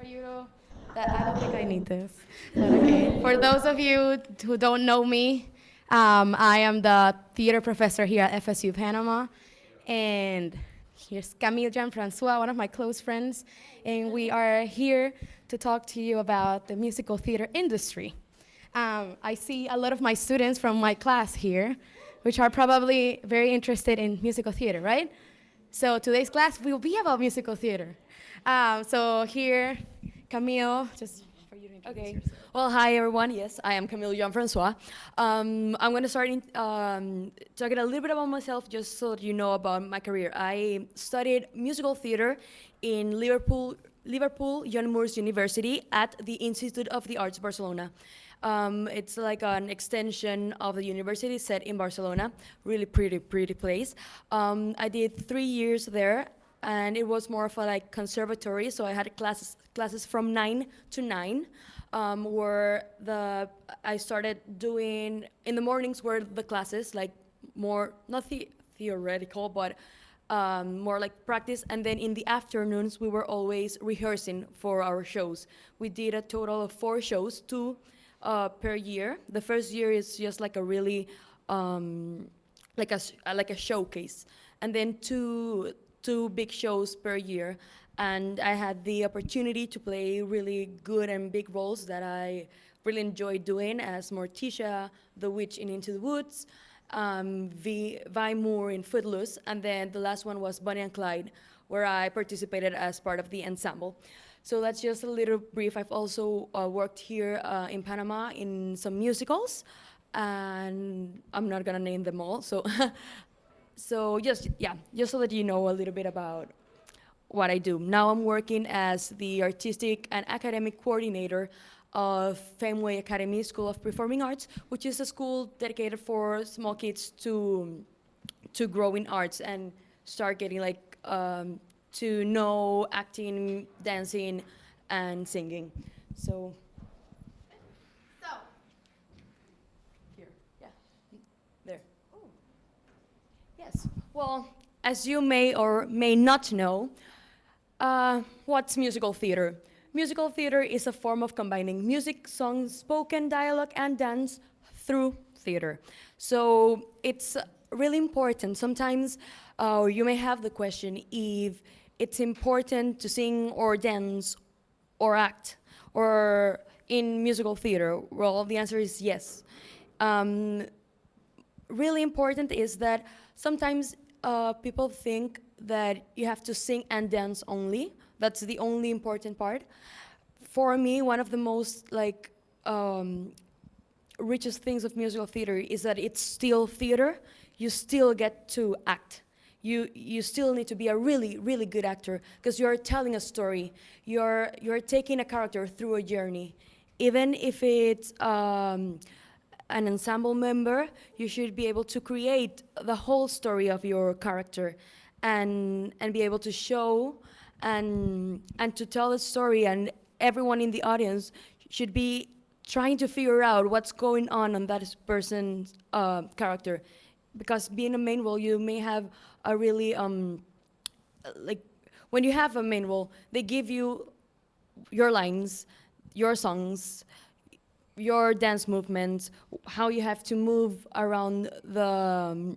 you that I don't think I need this. But okay. For those of you who don't know me, I am the theater professor here at FSU Panama, and here's Camille Jean-François, one of my close friends, and we are here to talk to you about the musical theater industry. I see a lot of my students from my class here, which are probably very interested in musical theater, right? So today's class will be about musical theater. So here, Camille, just for you to introduce yourself. Well, hi everyone. Yes, I am Camille Jean-François. I'm going to start talking a little bit about myself, just so that you know about my career. I studied musical theater in Liverpool John Moores University at the Institute of the Arts Barcelona. It's like an extension of the university set in Barcelona. Really pretty place. I did 3 years there, and it was more of a conservatory. So I had classes from 9 to 9, where I started doing in the mornings were the classes more not theoretical, but more like practice, and then in the afternoons we were always rehearsing for our shows. We did a total of 4 shows, 2 per year. The first year is just like a really like a showcase, and then two big shows per year. And I had the opportunity to play really good and big roles that I really enjoyed doing, as Morticia, the witch in Into the Woods, Vi Moore in Footloose, and then the last one was Bonnie and Clyde, where I participated as part of the ensemble. So that's just a little brief. I've also worked here in Panama in some musicals, and I'm not gonna name them all. So, just so that you know a little bit about what I do. Now I'm working as the artistic and academic coordinator of Fameway Academy School of Performing Arts, which is a school dedicated for small kids to grow in arts and start getting to know acting, dancing, and singing. So here, yeah, there. Ooh. Yes. Well, as you may or may not know, what's musical theater? Musical theater is a form of combining music, song, spoken dialogue, and dance through theater. So it's really important. Sometimes you may have the question if it's important to sing or dance or act or in musical theater. Well, the answer is yes. Really important is that sometimes people think that you have to sing and dance only. That's the only important part. For me, one of the most richest things of musical theater is that it's still theater. You still get to act. You still need to be a really, really good actor, because you're telling a story. You're taking a character through a journey. Even if it's an ensemble member, you should be able to create the whole story of your character and be able to show and to tell a story, and everyone in the audience should be trying to figure out what's going on that person's character. Because being a main role, you may have a really, when you have a main role, they give you your lines, your songs, your dance movements, how you have to move around the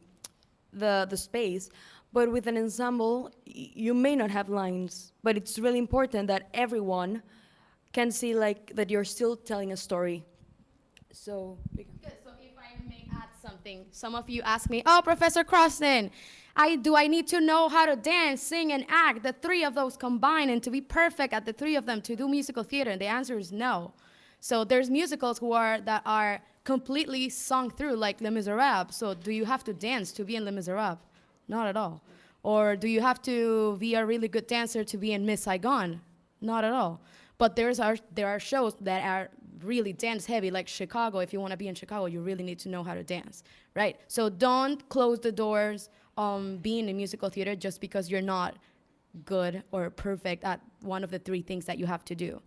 space. But with an ensemble, you may not have lines, but it's really important that everyone can see that you're still telling a story. So. Good. So if I may add something, some of you ask me, "Oh, Professor Croston, do I need to know how to dance, sing, and act, the 3 of those combined, and to be perfect at the 3 of them to do musical theater?" And the answer is no. So there's musicals that are completely sung through, like Les Miserables. So do you have to dance to be in Les Miserables? Not at all. Or do you have to be a really good dancer to be in Miss Saigon? Not at all. But there are shows that are really dance heavy, like Chicago. If you want to be in Chicago, you really need to know how to dance, right? So don't close the doors on being in musical theater just because you're not good or perfect at one of the 3 things that you have to do.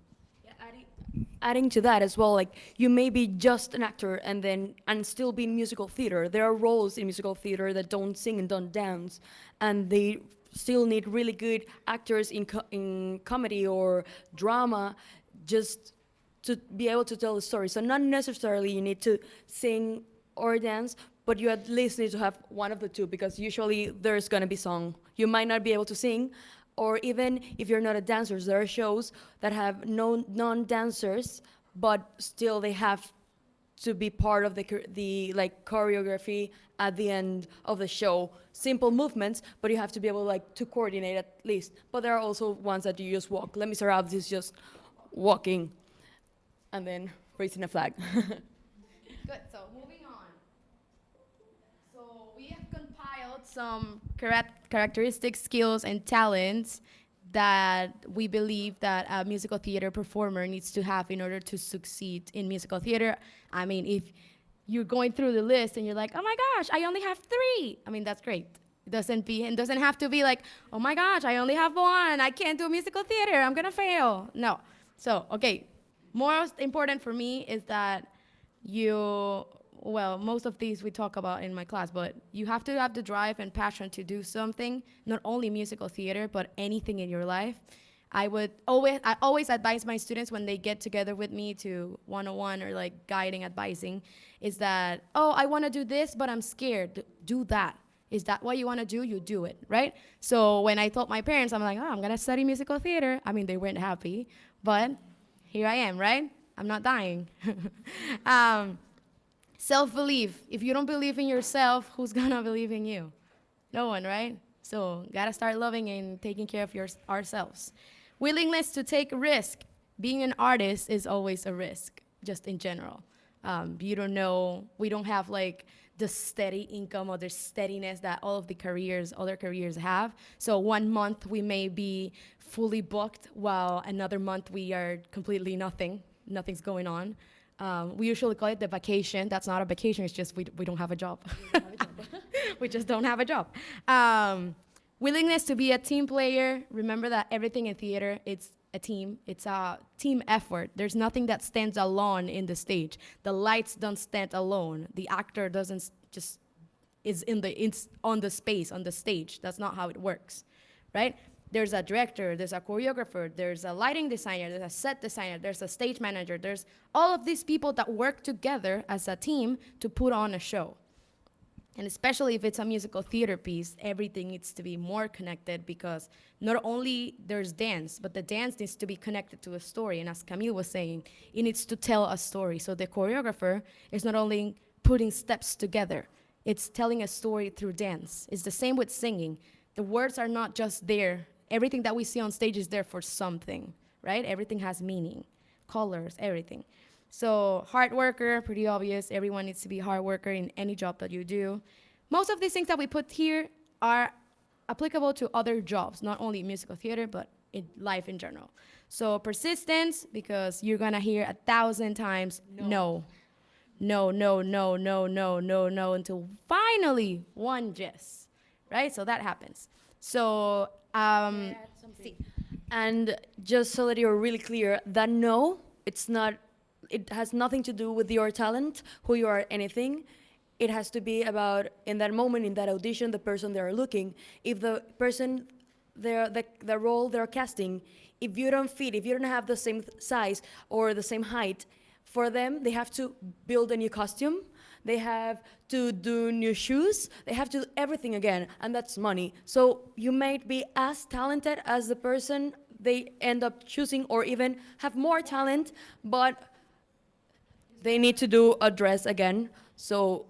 Adding to that as well, you may be just an actor and still be in musical theater. There are roles in musical theater that don't sing and don't dance, and they still need really good actors in comedy or drama, just to be able to tell a story. So not necessarily you need to sing or dance, but you at least need to have one of the two, because usually there's gonna be song. You might not be able to sing, or even if you're not a dancer, there are shows that have no non-dancers, but still they have to be part of the like choreography at the end of the show. Simple movements, but you have to be able like to coordinate at least. But there are also ones that you just walk. Les Miserables is just walking and then raising a flag. Good, so moving on. So we have compiled some characteristics, skills, and talents that we believe that a musical theater performer needs to have in order to succeed in musical theater. I mean, if you're going through the list and you're like, oh my gosh, I only have 3. I mean, that's great. It doesn't have to be like, oh my gosh, I only have 1. I can't do musical theater. I'm gonna fail. No. So, okay. Most important for me is that most of these we talk about in my class, but you have to have the drive and passion to do something, not only musical theater, but anything in your life. I always advise my students when they get together with me to 101 or like guiding, advising, is that, oh, I want to do this, but I'm scared. Do that. Is that what you want to do? You do it, right? So when I told my parents, I'm like, oh, I'm going to study musical theater. I mean, they weren't happy, but here I am, right? I'm not dying. Self-belief. If you don't believe in yourself, who's gonna believe in you? No one, right? So gotta start loving and taking care of ourselves. Willingness to take risk. Being an artist is always a risk, just in general. You don't know, we don't have like the steady income or the steadiness that all of the other careers have. So 1 month we may be fully booked, while another month we are completely nothing's going on. We usually call it the vacation. That's not a vacation, it's just we don't have a job. We just don't have a job. Willingness to be a team player. Remember that everything in theater, it's a team. It's a team effort. There's nothing that stands alone in the stage. The lights don't stand alone. The actor doesn't just it's on the space, on the stage. That's not how it works, right? There's a director, there's a choreographer, there's a lighting designer, there's a set designer, there's a stage manager, there's all of these people that work together as a team to put on a show. And especially if it's a musical theater piece, everything needs to be more connected, because not only there's dance, but the dance needs to be connected to a story. And as Camille was saying, it needs to tell a story. So the choreographer is not only putting steps together, it's telling a story through dance. It's the same with singing. The words are not just there. Everything that we see on stage is there for something, right? Everything has meaning, colors, everything. So hard worker, pretty obvious. Everyone needs to be a hard worker in any job that you do. Most of these things that we put here are applicable to other jobs, not only musical theater, but in life in general. So persistence, because you're gonna hear 1,000 times no, until finally one yes, right? So that happens. So, and just so that you're really clear, that no, it has nothing to do with your talent, who you are, anything. It has to be about, in that moment, in that audition, the person they're looking. If the person, the role they're casting, if you don't fit, if you don't have the same size or the same height, for them, they have to build a new costume. They have to do new shoes. They have to do everything again, and that's money. So you might be as talented as the person they end up choosing, or even have more talent, but they need to do a dress again. So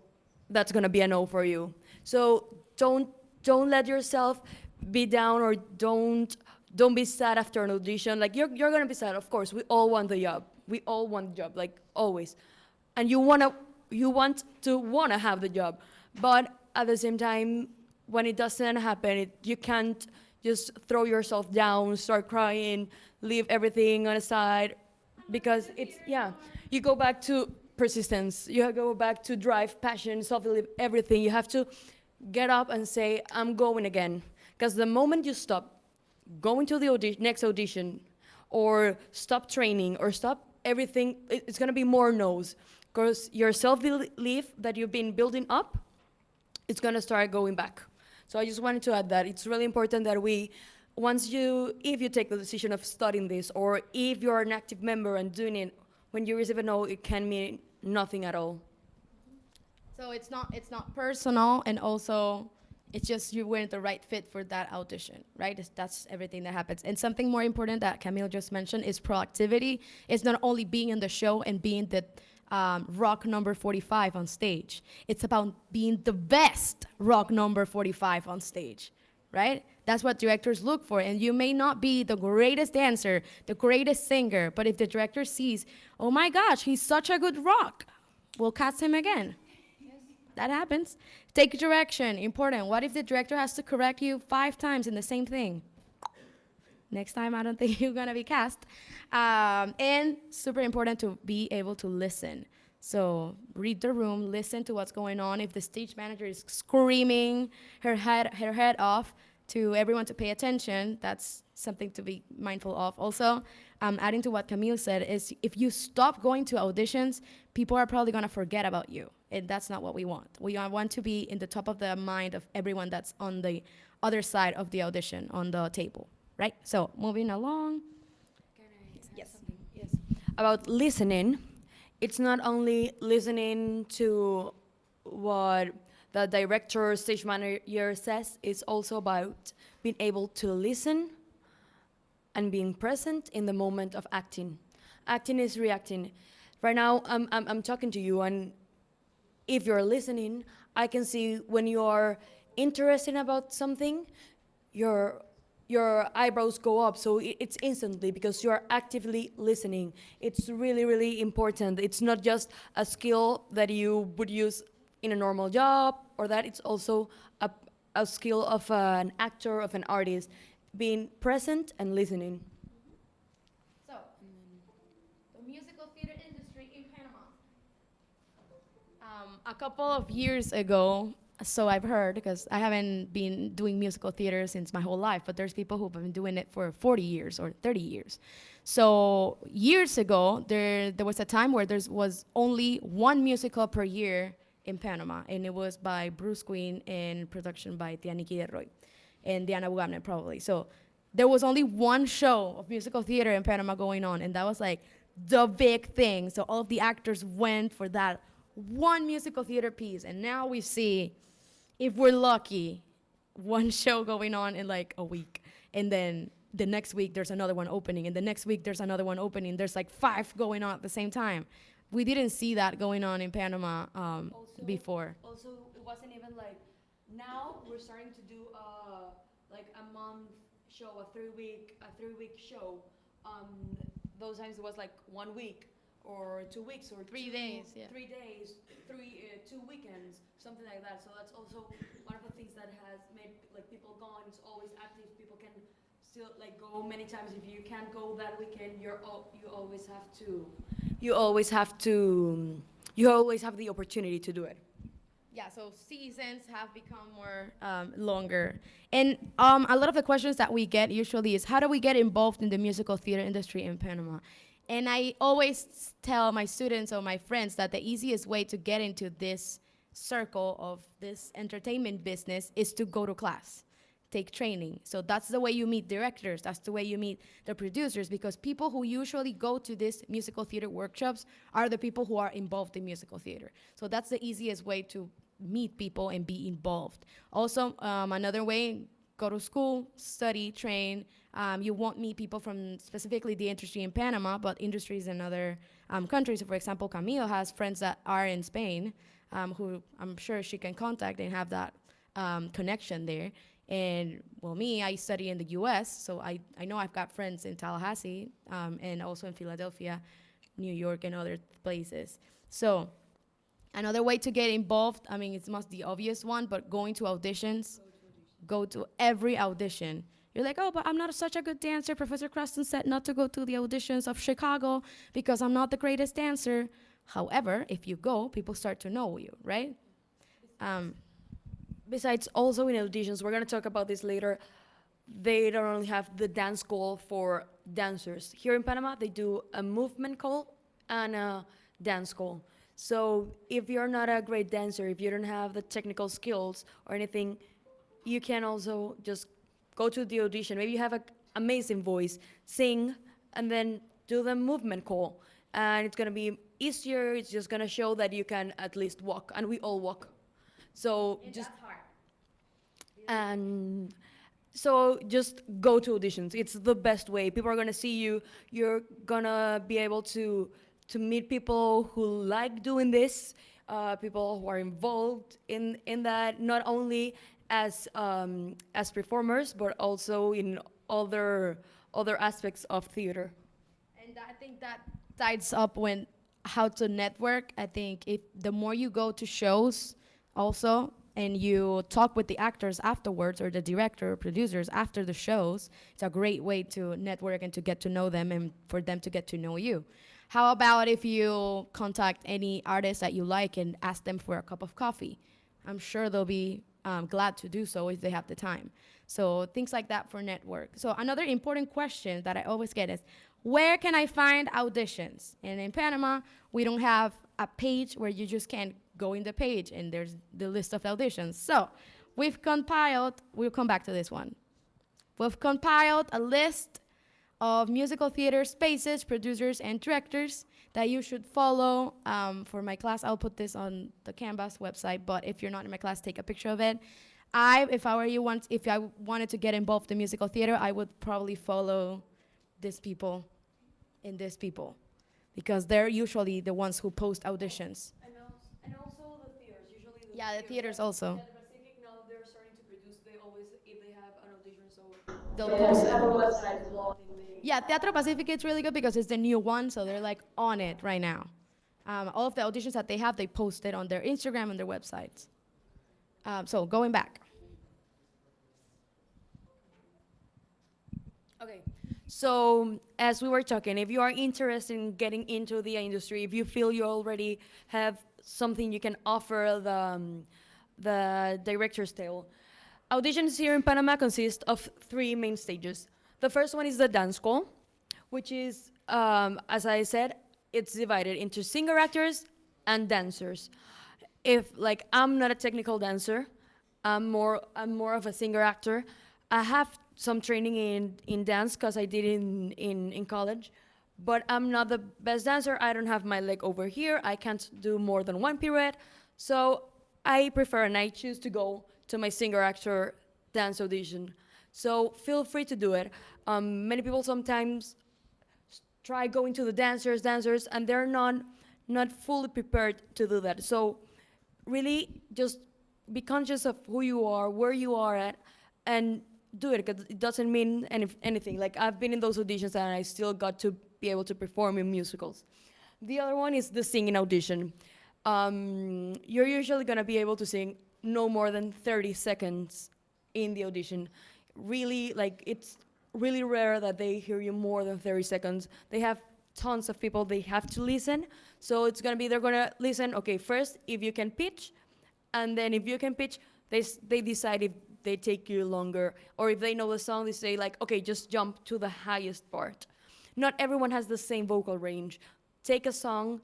that's gonna be a no for you. So don't let yourself be down, or don't be sad after an audition. Like you're gonna be sad, of course. We all want the job. We all want the job, like always. And you want to have the job, but at the same time, when it doesn't happen, you can't just throw yourself down, start crying, leave everything on the side, because you go back to persistence, you go back to drive, passion, self-belief, everything. You have to get up and say, I'm going again, because the moment you stop going to the next audition, or stop training, or stop everything, it's gonna be more no's. Because your self-belief that you've been building up, it's gonna start going back. So I just wanted to add that it's really important that if you take the decision of studying this, or if you're an active member and doing it, when you receive a no, it can mean nothing at all. So it's not personal, and also it's just you weren't the right fit for that audition, right? That's everything that happens. And something more important that Camille just mentioned is proactivity. It's not only being in the show and being the rock number 45 on stage. It's about being the best rock number 45 on stage, right? That's what directors look for. And you may not be the greatest dancer, the greatest singer, but if the director sees, oh my gosh, he's such a good rock, we'll cast him again. That happens. Take direction, important. What if the director has to correct you 5 times in the same thing? Next time, I don't think you're gonna be cast. And super important to be able to listen. So read the room, listen to what's going on. If the stage manager is screaming her head off to everyone to pay attention, that's something to be mindful of. Also, adding to what Camille said, is if you stop going to auditions, people are probably gonna forget about you. And that's not what we want. We want to be in the top of the mind of everyone that's on the other side of the audition, on the table, right? So moving along. Yes. About listening, it's not only listening to what the director, stage manager says, it's also about being able to listen and being present in the moment of acting. Acting is reacting. Right now, I'm talking to you, and if you're listening, I can see when you are interested about something, your eyebrows go up. So it's instantly because you are actively listening. It's really, really important. It's not just a skill that you would use in a normal job, or that it's also a skill of an actor, of an artist, being present and listening. So, the musical theater industry in Panama. A couple of years ago, so I've heard, because I haven't been doing musical theater since my whole life, but there's people who've been doing it for 40 years or 30 years. So years ago, there was a time where there was only one musical per year in Panama, and it was by Bruce Queen and production by Tianiki Roy and Diana Bugamne, probably. So there was only one show of musical theater in Panama going on, and that was like the big thing. So all of the actors went for that one musical theater piece, and now we see, if we're lucky, one show going on in like a week, and then the next week there's another one opening, and the next week there's another one opening. There's like 5 going on at the same time. We didn't see that going on in Panama before. Also, it wasn't even like, now we're starting to do like a month show, a 3-week show. Those times it was like 1 week or 2 weeks or 3 days, yeah. 3 days, 2 weekends, something like that. So that's also one of the things that has made like people go on. It's always active. People can still like go many times. If you can't go that weekend, you always have the opportunity to do it. Yeah, so seasons have become more longer. And a lot of the questions that we get usually is, how do we get involved in the musical theater industry in Panama? And I always tell my students or my friends that the easiest way to get into this circle of this entertainment business is to go to class, take training. So that's the way you meet directors, that's the way you meet the producers, because people who usually go to these musical theater workshops are the people who are involved in musical theater. So that's the easiest way to meet people and be involved. Also, another way, go to school, study, train. You won't meet people from specifically the industry in Panama, but industries in other countries. So for example, Camille has friends that are in Spain, who I'm sure she can contact and have that connection there. And well, me, I study in the US, so I know I've got friends in Tallahassee, and also in Philadelphia, New York, and other places. So another way to get involved, I mean, it's most the obvious one, but going to auditions. Go to every audition. You're like, oh, but I'm not such a good dancer. Professor Croston said not to go to the auditions of Chicago because I'm not the greatest dancer. However, if you go, people start to know you, right? Besides, also in auditions, we're going to talk about this later, they don't only have the dance school for dancers. Here in Panama, they do a movement call and a dance school. So if you're not a great dancer, if you don't have the technical skills or anything, you can also just go to the audition. Maybe you have an amazing voice, sing, and then do the movement call. And it's gonna be easier. It's just gonna show that you can at least walk, and we all walk. So just and so just go to auditions. It's the best way. People are gonna see you. You're gonna be able to meet people who like doing this, people who are involved in that, not only as performers, but also in other aspects of theater. And I think that ties up when how to network. I think if the more you go to shows also and you talk with the actors afterwards or the director or producers after the shows, it's a great way to network and to get to know them and for them to get to know you. How about if you contact any artist that you like and ask them for a cup of coffee? I'm sure they'll be glad to do so if they have the time. So things like that for network. So another important question that I always get is, where can I find auditions? And in Panama, we don't have a page where you just can go in the page and there's the list of auditions. So we've compiled, we'll come back to this one. We've compiled a list of musical theater spaces, producers, and directors that you should follow. For my class, I'll put this on the Canvas website, but if you're not in my class, take a picture of it. If I were you, if I wanted to get involved in musical theater, I would probably follow these people and these people, because they're usually the ones who post auditions. And also the theaters, usually Yeah, the theaters also. At the Pacific now they're starting to produce. They always, if they have an audition, so They'll post have a it. website as well. Yeah, Teatro Pacific is really good because it's the new one, so they're like on it right now. All of the auditions that they have, they post it on their Instagram and their websites. So going back. Okay, so as we were talking, if you are interested in getting into the industry, if you feel you already have something you can offer the director's tale, auditions here in Panama consist of 3 main stages. The first one is the dance call, which is, as I said, it's divided into singer actors and dancers. If, like, I'm not a technical dancer, I'm more of a singer actor. I have some training in dance because I did in college, but I'm not the best dancer. I don't have my leg over here. I can't do more than 1 pirouette. So I prefer and I choose to go to my singer actor dance audition. So feel free to do it. Many people sometimes try going to the dancers, and they're not fully prepared to do that. So really just be conscious of who you are, where you are at, and do it, because it doesn't mean anything. Like, I've been in those auditions and I still got to be able to perform in musicals. The other one is the singing audition. You're usually gonna be able to sing no more than 30 seconds in the audition. Really, like, it's really rare that they hear you more than 30 seconds. They have tons of people they have to listen. So it's gonna be, they're gonna listen, okay, first, if you can pitch, and then if you can pitch, they decide if they take you longer, or if they know the song, they say like, okay, just jump to the highest part. Not everyone has the same vocal range. Take a song,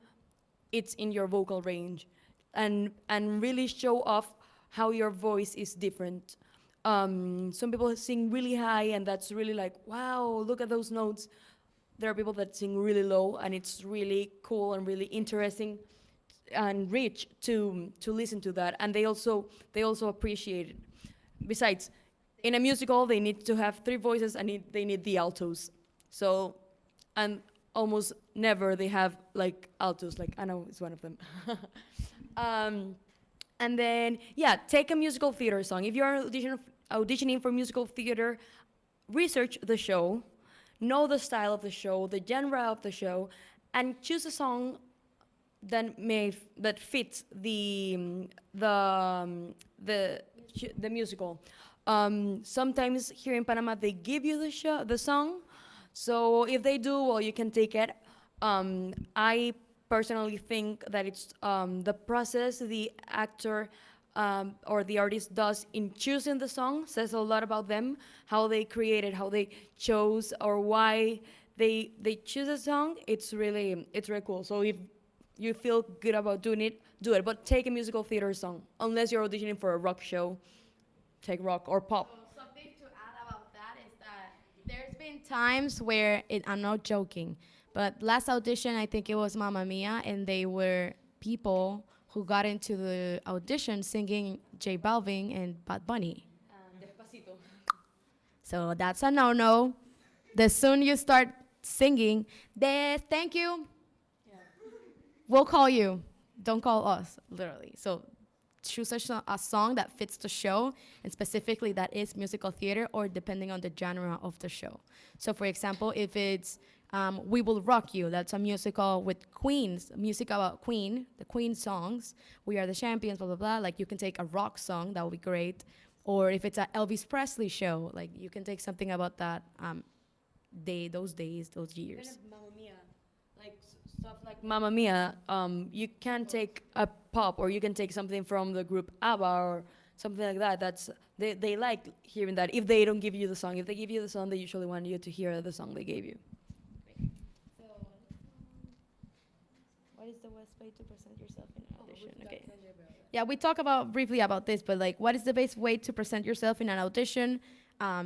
it's in your vocal range, and really show off how your voice is different. Some people sing really high, and that's really like, wow, look at those notes. There are people that sing really low, and it's really cool and really interesting and rich to listen to that, and they also appreciate it. Besides, in a musical, they need to have 3 voices, and they need the altos. So, and almost never they have like altos. Like, Anna is one of them. And then, yeah, take a musical theater song. If you're auditioning for musical theater, research the show, know the style of the show, the genre of the show, and choose a song that fits the musical. Sometimes here in Panama they give you the song, so if they do, well, you can take it. I personally think that it's the process the actor or the artist does in choosing the song says a lot about them, how they created, how they chose, or why they choose a song. It's really cool. So if you feel good about doing it, do it. But take a musical theater song, unless you're auditioning for a rock show. take rock or pop. Something to add about that is that there's been times where I'm not joking, but last audition I think it was Mamma Mia, and they were people who got into the audition singing J Balvin and Bad Bunny. Despacito. So that's a no-no. The soon you start singing, thank you, we'll call you. Don't call us, literally. So choose a song that fits the show, and specifically that is musical theater, or depending on the genre of the show. So for example, if it's We Will Rock You, that's a musical with Queens, music about Queen, the Queen songs, We Are the Champions, blah, blah, blah. Like you can take a rock song, that would be great. Or if it's an Elvis Presley show, like you can take something about that those days, those years. Kind of Mamma Mia, like stuff like Mamma Mia. You can take a pop, or you can take something from the group ABBA or something like that. That's they like hearing that. If they don't give you the song, if they give you the song, they usually want you to hear the song they gave you. So, what is the best way to present yourself in an audition? Okay. Yeah, we talk about briefly about this, but like, what is the best way to present yourself in an audition?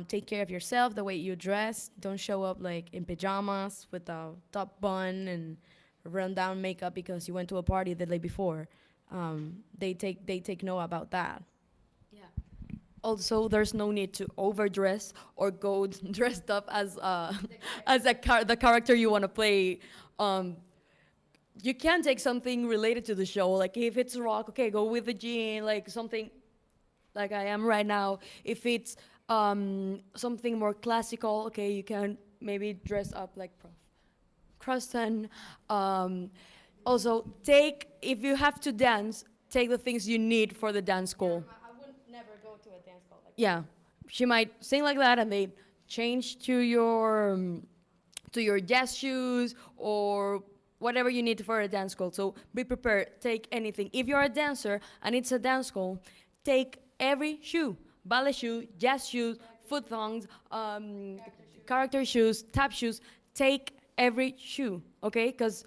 Take care of yourself, the way you dress. Don't show up like in pajamas with a top bun and run down makeup because you went to a party the day before. They take note about that. Yeah. Also, there's no need to overdress or go dressed up as the character you want to play. You can take something related to the show, like if it's rock, okay, go with the jean, like something like I am right now. If it's something more classical, okay, you can maybe dress up like Prof. Croston. Also, if you have to dance, take the things you need for the dance school. I would never go to a dance call like Yeah, she might sing like that, and they change to your jazz shoes or whatever you need for a dance school. So be prepared. Take anything. If you're a dancer and it's a dance school, take every shoe: ballet shoe, jazz shoes, foot thongs, character shoes, tap shoes. Take every shoe, okay? Because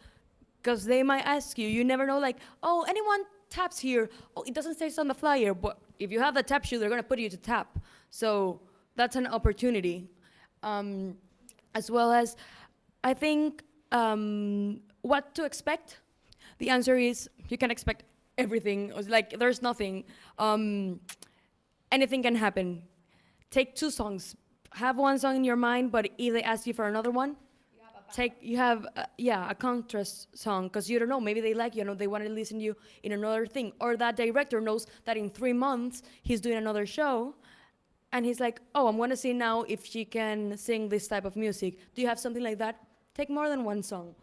they might ask you. You never know. Like, oh, anyone taps here? Oh, it doesn't say so on the flyer, but if you have the tap shoe, they're gonna put you to tap. So that's an opportunity. As well as, I think, what to expect? The answer is you can expect everything. Like there's nothing. Anything can happen. Take 2 songs. Have one song in your mind, but if they ask you for another one, you have a contrast song, because you don't know. Maybe they like you, they want to listen to you in another thing, or that director knows that in 3 months he's doing another show, and he's like, oh, I'm going to see now if she can sing this type of music. Do you have something like that? Take more than one song.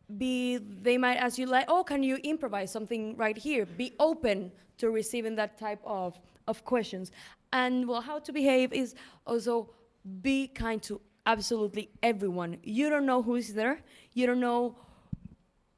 They might ask you like, oh, can you improvise something right here? Be open to receiving that type of questions. And well, how to behave is also be kind to absolutely everyone. You don't know who is there. You don't know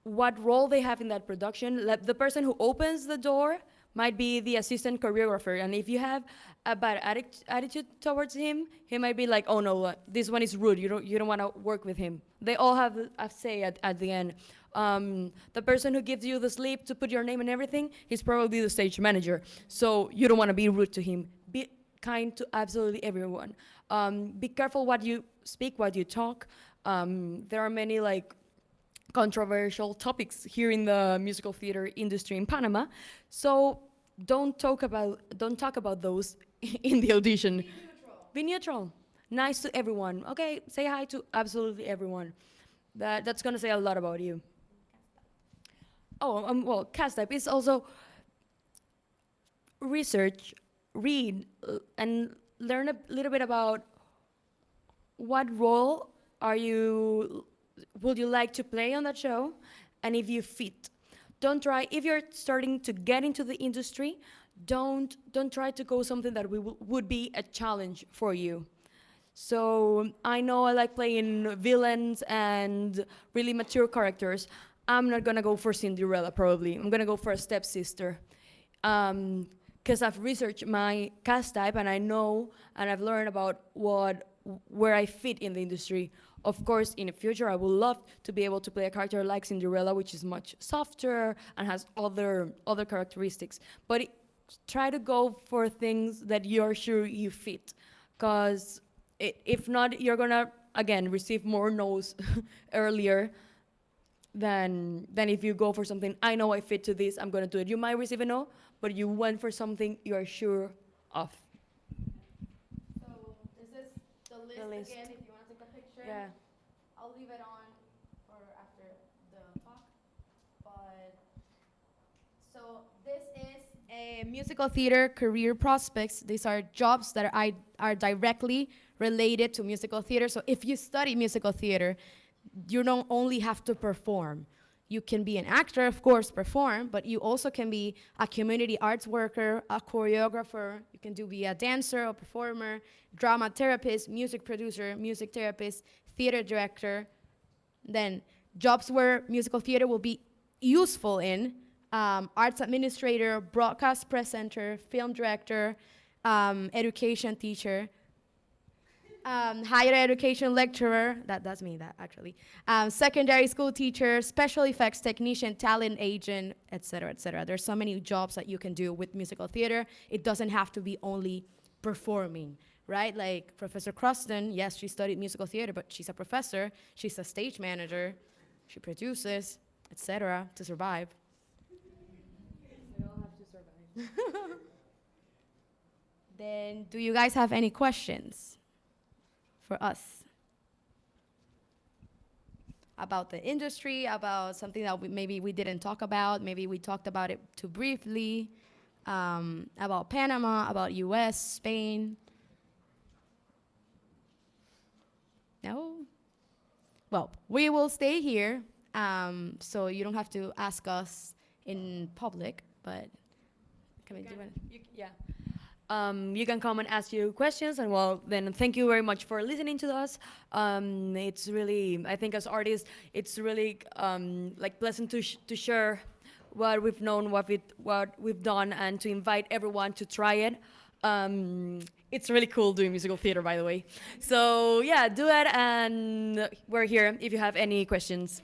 what role they have in that production. The person who opens the door might be the assistant choreographer, and if you have a bad attitude towards him, he might be like, oh no, this one is rude, you don't want to work with him. They all have a say at the end. The person who gives you the slip to put your name and everything, he's probably the stage manager, so you don't want to be rude to him. Be kind to absolutely everyone. Be careful what you speak, what you talk. There are many like controversial topics here in the musical theater industry in Panama, so don't talk about those in the audition. Be neutral. Be neutral. Nice to everyone. Okay, say hi to absolutely everyone. That's gonna say a lot about you. Oh, well, cast type is also research, read, and learn a little bit about what role would you like to play on that show, and if you fit. Don't try, if you're starting to get into the industry, don't try to go something that would be a challenge for you. So I know I like playing villains and really mature characters. I'm not gonna go for Cinderella probably. I'm gonna go for a stepsister. Because I've researched my cast type, and I know and I've learned about where I fit in the industry. Of course, in the future, I would love to be able to play a character like Cinderella, which is much softer and has other characteristics. But try to go for things that you're sure you fit, because if not, you're gonna again receive more no's earlier than if you go for something. I know I fit to this. I'm gonna do it. You might receive a no, but you went for something you're sure of. So this is the list, list. again. If you want to take a picture, Yeah. I'll leave it on for after the talk. But so this is a musical theater career prospects. These are jobs that are directly related to musical theater. So if you study musical theater, you don't only have to perform. You can be an actor, of course, perform, but you also can be a community arts worker, a choreographer. You can be a dancer, a performer, drama therapist, music producer, music therapist, theater director. Then jobs where musical theater will be useful in, arts administrator, broadcast presenter, film director, education teacher, higher education lecturer, that's me, that actually, secondary school teacher, special effects technician, talent agent, etc., etc. There's so many jobs that you can do with musical theater. It doesn't have to be only performing, right? Like Professor Croston, yes, she studied musical theater, but she's a professor, she's a stage manager, she produces, etc., to survive. We all have to survive. Then, do you guys have any questions for us about the industry, about something that maybe we didn't talk about, maybe we talked about it too briefly, about Panama, about US, Spain? No? Well, we will stay here, so you don't have to ask us in public, but can we do it? Yeah. You can come and ask you questions, and well, then thank you very much for listening to us. It's really, I think as artists, it's really like pleasant to share what we've known, what we've done, and to invite everyone to try it. It's really cool doing musical theater, by the way. So yeah, do it, and we're here if you have any questions.